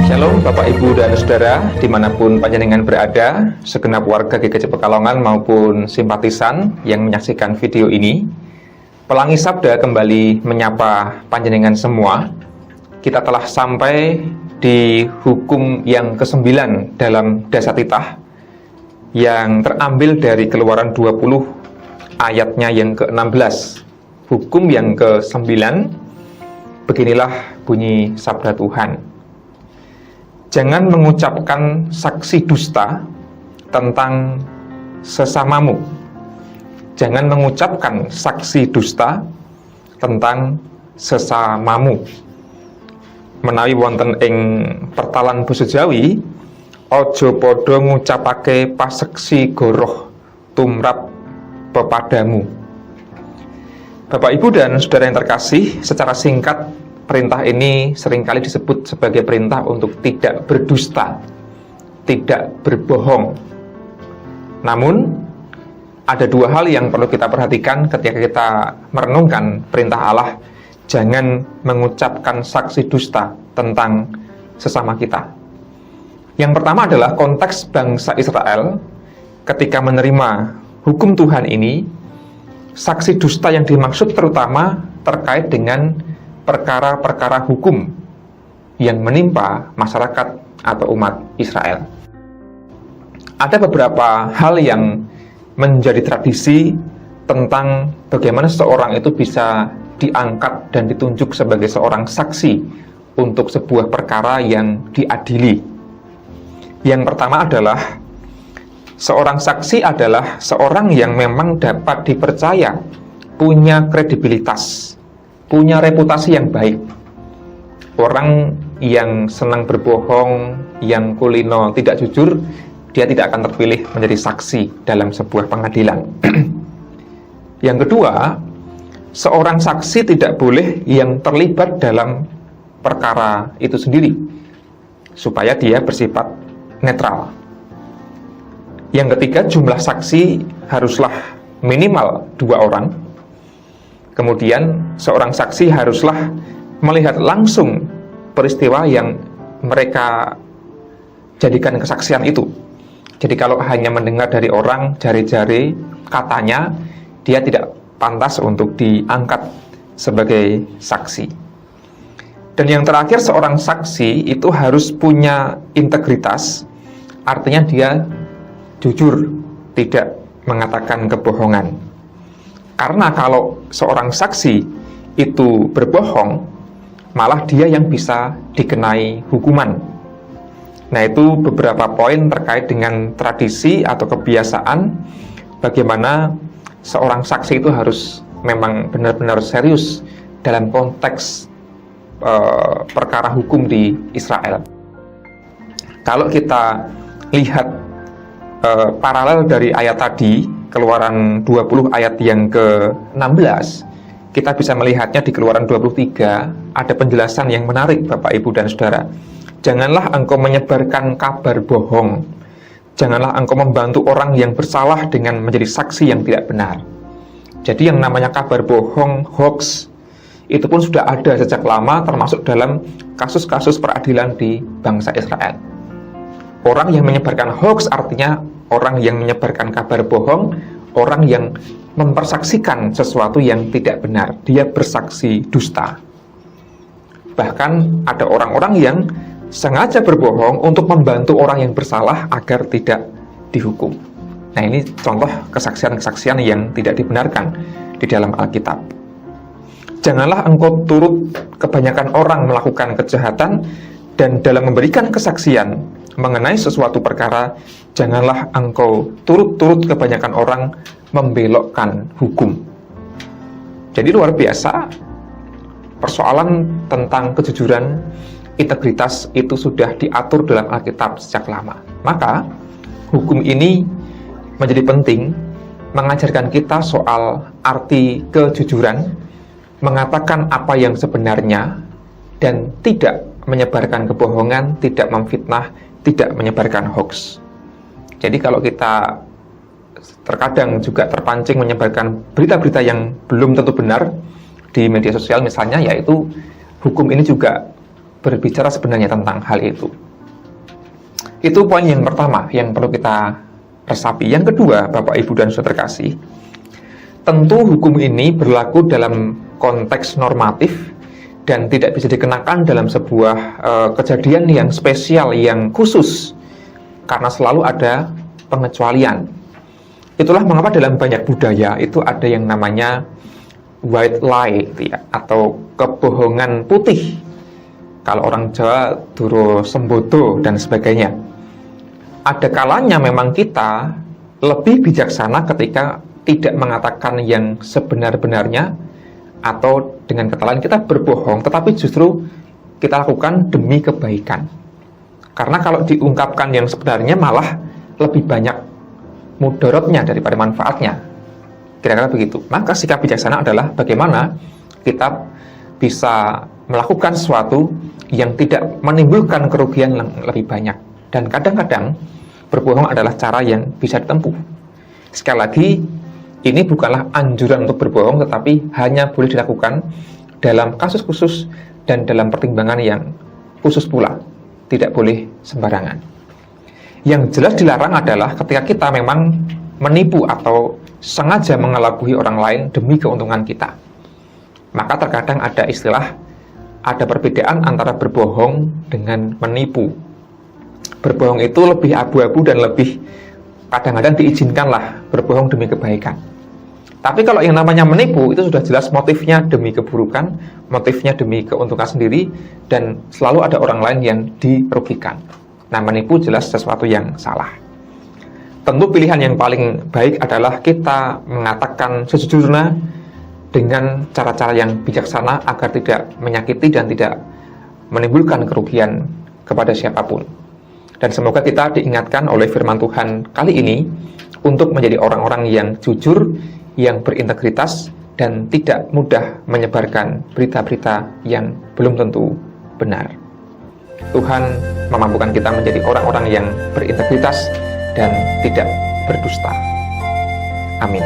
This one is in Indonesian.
Shalom Bapak Ibu dan Saudara dimanapun panjenengan berada, segenap warga GKJ Pekalongan maupun simpatisan yang menyaksikan video ini. Pelangi Sabda kembali menyapa panjenengan semua. Kita telah sampai di hukum yang ke-9 dalam Dasar Titah yang terambil dari Keluaran 20 ayatnya yang ke-16. Hukum yang ke-9, beginilah bunyi sabda Tuhan. Jangan mengucapkan saksi dusta tentang sesamamu. Jangan mengucapkan saksi dusta tentang sesamamu. Menawi wonten ing pertalan basa Jawi, aja padha ngucapake paseksi goroh tumrap pepadamu. Bapak Ibu dan Saudara yang terkasih, secara singkat perintah ini seringkali disebut sebagai perintah untuk tidak berdusta, tidak berbohong. Namun, ada dua hal yang perlu kita perhatikan ketika kita merenungkan perintah Allah. Jangan mengucapkan saksi dusta tentang sesama kita. Yang pertama adalah konteks bangsa Israel ketika menerima hukum Tuhan ini. Saksi dusta yang dimaksud terutama terkait dengan perkara-perkara hukum yang menimpa masyarakat atau umat Israel. Ada beberapa hal yang menjadi tradisi tentang bagaimana seseorang itu bisa diangkat dan ditunjuk sebagai seorang saksi untuk sebuah perkara yang diadili. Yang pertama adalah seorang saksi adalah seorang yang memang dapat dipercaya, punya kredibilitas, punya reputasi yang baik. Orang yang senang berbohong, yang kulino tidak jujur, dia tidak akan terpilih menjadi saksi dalam sebuah pengadilan. Yang kedua, seorang saksi tidak boleh yang terlibat dalam perkara itu sendiri, supaya dia bersifat netral. Yang ketiga, jumlah saksi haruslah minimal 2 orang. Kemudian seorang saksi haruslah melihat langsung peristiwa yang mereka jadikan kesaksian itu. Jadi kalau hanya mendengar dari orang, jari-jari, katanya, dia tidak pantas untuk diangkat sebagai saksi. Dan yang terakhir, seorang saksi itu harus punya integritas, artinya dia jujur, tidak mengatakan kebohongan. Karena kalau seorang saksi itu berbohong, malah dia yang bisa dikenai hukuman. Nah, itu beberapa poin terkait dengan tradisi atau kebiasaan bagaimana seorang saksi itu harus memang benar-benar serius dalam konteks perkara hukum di Israel. Kalau kita lihat paralel dari ayat tadi, Keluaran 20 ayat yang ke-16, kita bisa melihatnya di Keluaran 23, ada penjelasan yang menarik Bapak Ibu dan Saudara. Janganlah engkau menyebarkan kabar bohong. Janganlah engkau membantu orang yang bersalah dengan menjadi saksi yang tidak benar. Jadi yang namanya kabar bohong, hoax, itu pun sudah ada sejak lama, termasuk dalam kasus-kasus peradilan di bangsa Israel. Orang yang menyebarkan hoax artinya orang yang menyebarkan kabar bohong, orang yang mempersaksikan sesuatu yang tidak benar. Dia bersaksi dusta. Bahkan ada orang-orang yang sengaja berbohong untuk membantu orang yang bersalah agar tidak dihukum. Nah, ini contoh kesaksian-kesaksian yang tidak dibenarkan di dalam Alkitab. Janganlah engkau turut kebanyakan orang melakukan kejahatan, dan dalam memberikan kesaksian mengenai sesuatu perkara, janganlah engkau turut-turut kebanyakan orang membelokkan hukum. Jadi luar biasa, persoalan tentang kejujuran, integritas itu sudah diatur dalam Alkitab sejak lama. Maka hukum ini menjadi penting mengajarkan kita soal arti kejujuran, mengatakan apa yang sebenarnya, dan tidak menyebarkan kebohongan, tidak memfitnah, tidak menyebarkan hoax. Jadi kalau kita terkadang juga terpancing menyebarkan berita-berita yang belum tentu benar di media sosial misalnya, yaitu hukum ini juga berbicara sebenarnya tentang hal itu. Itu poin yang pertama yang perlu kita resapi. Yang kedua, Bapak, Ibu, dan Saudara terkasih, tentu hukum ini berlaku dalam konteks normatif dan tidak bisa dikenakan dalam sebuah kejadian yang spesial, yang khusus, karena selalu ada pengecualian. Itulah mengapa dalam banyak budaya itu ada yang namanya white lie, ya, atau kebohongan putih. Kalau orang Jawa, duro sembodo, dan sebagainya. Ada kalanya memang kita lebih bijaksana ketika tidak mengatakan yang sebenar-benarnya, atau dengan kata lain kita berbohong, tetapi justru kita lakukan demi kebaikan. Karena kalau diungkapkan yang sebenarnya malah lebih banyak mudaratnya daripada manfaatnya. Kira-kira begitu. Maka sikap bijaksana adalah bagaimana kita bisa melakukan sesuatu yang tidak menimbulkan kerugian yang lebih banyak. Dan kadang-kadang berbohong adalah cara yang bisa ditempuh. Sekali lagi, ini bukanlah anjuran untuk berbohong, tetapi hanya boleh dilakukan dalam kasus khusus dan dalam pertimbangan yang khusus pula. Tidak boleh sembarangan. Yang jelas dilarang adalah ketika kita memang menipu atau sengaja mengelabui orang lain demi keuntungan kita. Maka terkadang ada istilah, ada perbedaan antara berbohong dengan menipu. Berbohong itu lebih abu-abu dan lebih kadang-kadang diizinkanlah berbohong demi kebaikan. Tapi kalau yang namanya menipu, itu sudah jelas motifnya demi keburukan, motifnya demi keuntungan sendiri, dan selalu ada orang lain yang dirugikan. Nah, menipu jelas sesuatu yang salah. Tentu pilihan yang paling baik adalah kita mengatakan sejujurnya dengan cara-cara yang bijaksana agar tidak menyakiti dan tidak menimbulkan kerugian kepada siapapun. Dan semoga kita diingatkan oleh firman Tuhan kali ini untuk menjadi orang-orang yang jujur, yang berintegritas, dan tidak mudah menyebarkan berita-berita yang belum tentu benar. Tuhan memampukan kita menjadi orang-orang yang berintegritas dan tidak berdusta. Amin.